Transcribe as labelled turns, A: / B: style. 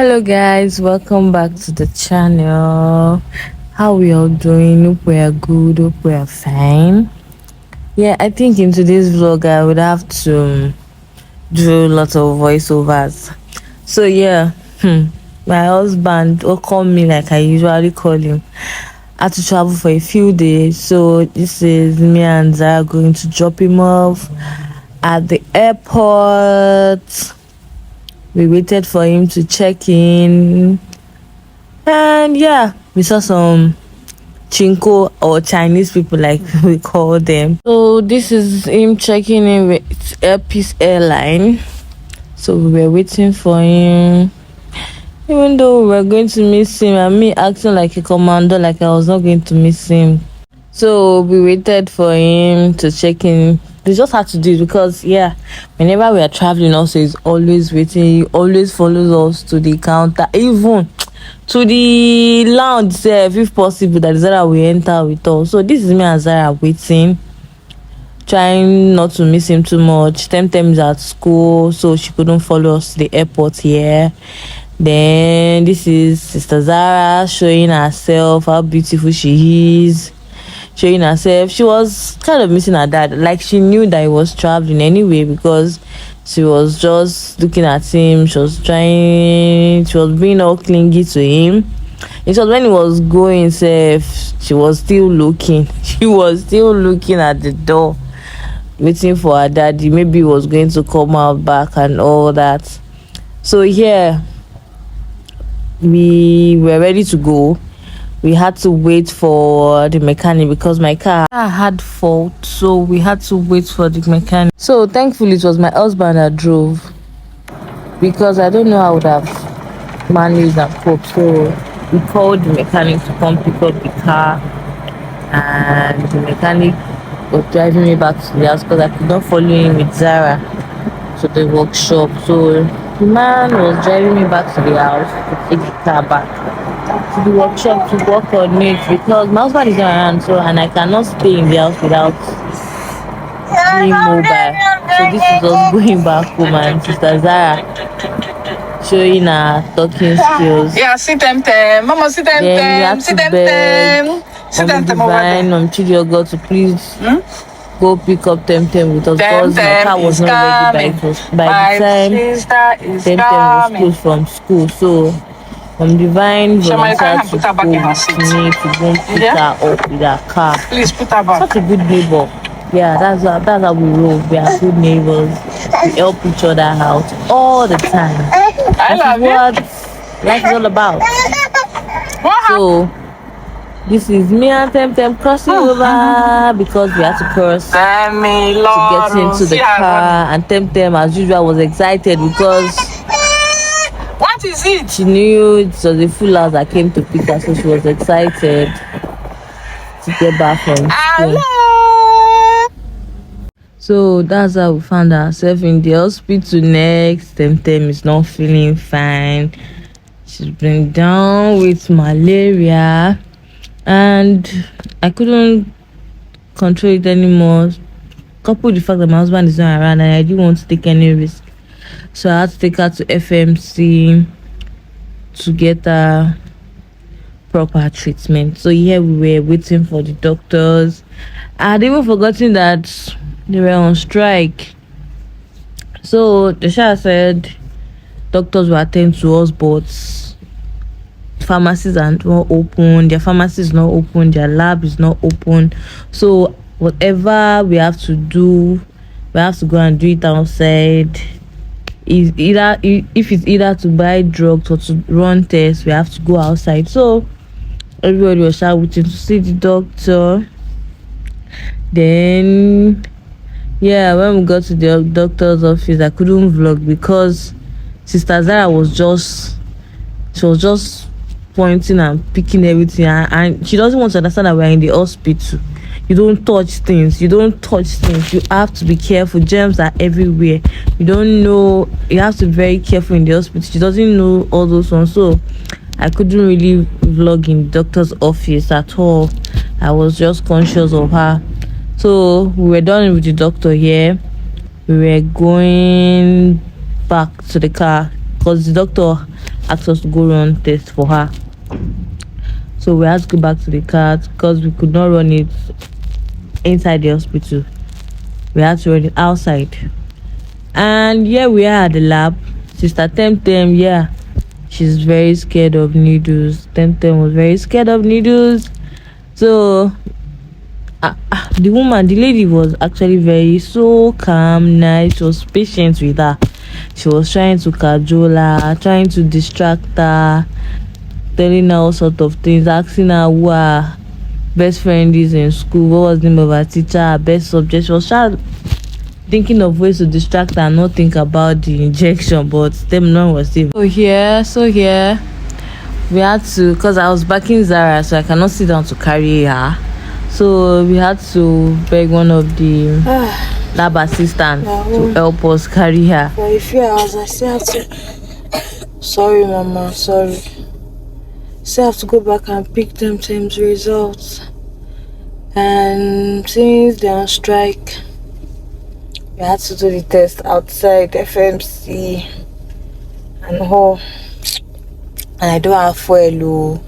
A: Hello guys, welcome back to the channel. How we all doing? Hope we are good, hope we are fine. Yeah, I think in today's vlog I would have to do lots of voiceovers. So yeah, my husband will call me like I usually call him. I had to travel for a few days, so this is me and Zara going to drop him off at the airport. We waited for him to check in, and yeah, we saw some chinko or Chinese people like we call them. So this is him checking in with Air Peace Airline. So we were waiting for him. Even though we were going to miss him, and me acting like a commando, like I was not going to miss him. So we waited for him to check in. We just had to do it because whenever we are traveling also he's always waiting. He always follows us to the counter, even to the lounge sef if possible, that Zara will enter with us. So this is me and Zara waiting, trying not to miss him too much. Temtem is at school, so she couldn't follow us to the airport here. Then this is Sister Zara showing herself how beautiful she is, showing herself. She was kind of missing her dad, like she knew that he was traveling anyway, because she was just looking at him. She was being all clingy to him. It was when he was going safe, she was still looking. She was still looking at the door, waiting for her daddy. Maybe he was going to come out back and all that. So yeah, we were ready to go. We had to wait for the mechanic because my car had fault, so we had to wait for the mechanic. So thankfully it was my husband that drove, because I don't know how I would have managed and cope. So we called the mechanic to come pick up the car, and the mechanic was driving me back to the house because I could not follow him with Zara to the workshop. So the man was driving me back to the house to take the car back to the workshop to work on it, because my husband is not around, so and I cannot stay in the house without being mobile. So this is us going back home, and Sister Zara showing her talking skills.
B: Yeah, see them, Mama, see them,
A: Then we had
B: see
A: to
B: them,
A: beg
B: see
A: Mommy
B: them, over there.
A: Divine, Chidiogo to please go pick up Temtem with us, because my car was
B: is
A: not ready
B: coming.
A: by the time
B: sister is
A: Temtem was
B: coming.
A: close from school. So Divine
B: So my car
A: volunteered to
B: put her back
A: go
B: in her
A: with
B: seat.
A: me to go and pick
B: Yeah?
A: her up with her car.
B: Please put her back.
A: Such a good neighbor. Yeah, that's how we roll. We are good neighbors. We help each other out all the time.
B: I love
A: What
B: you.
A: life is all about.
B: What happened?
A: So this is me and Temtem crossing over, because we had to cross to get into the car, and Temtem as usual was excited because
B: What is it?
A: she knew it was a full house that came to pick her, so she was excited to get back from school.
B: Hello.
A: So that's how we found ourselves in the hospital next. Temtem is not feeling fine. She's been down with malaria, and I couldn't control it anymore. Coupled with the fact that my husband is not around and I didn't want to take any risk. So I had to take her to FMC to get her proper treatment. So here we were waiting for the doctors. I had even forgotten that they were on strike. So the Shah said doctors will attend to us, but pharmacies are not open, their pharmacy is not open, their lab is not open. So whatever we have to do, we have to go and do it outside. Is either if it's either to buy drugs or to run tests, we have to go outside. So everybody was waiting to see the doctor. Then when we got to the doctor's office, I couldn't vlog because Sister Zara was just pointing and picking everything, and she doesn't want to understand that we're in the hospital. You don't touch things. You have to be careful. Germs are everywhere. You don't know. You have to be very careful in the hospital. She doesn't know all those ones. So I couldn't really vlog in the doctor's office at all. I was just conscious of her. So we were done with the doctor here. We were going back to the car because the doctor asked us to go run test for her. So we had to go back to the car because we could not run it inside the hospital. We had to run it outside. And yeah, we are at the lab. Sister Temtem, yeah, she's very scared of needles. Temtem was very scared of needles. So the lady was actually very so calm, nice. She was patient with her. She was trying to cajole her, trying to distract her, telling her all sort of things, asking her who her best friend is in school, what was the name of her teacher, her best subject. She was thinking of ways to distract her and not think about the injection, but them none was safe. So here we had to, because I was backing Zara, so I cannot sit down to carry her. So we had to beg one of the lab assistants to help us carry her.
C: For a few hours, I still have to. Sorry, Mama. Sorry. Still have to go back and pick Temtem's results. And since they're on strike, we had to do the test outside FMC and all. And I don't have fuel.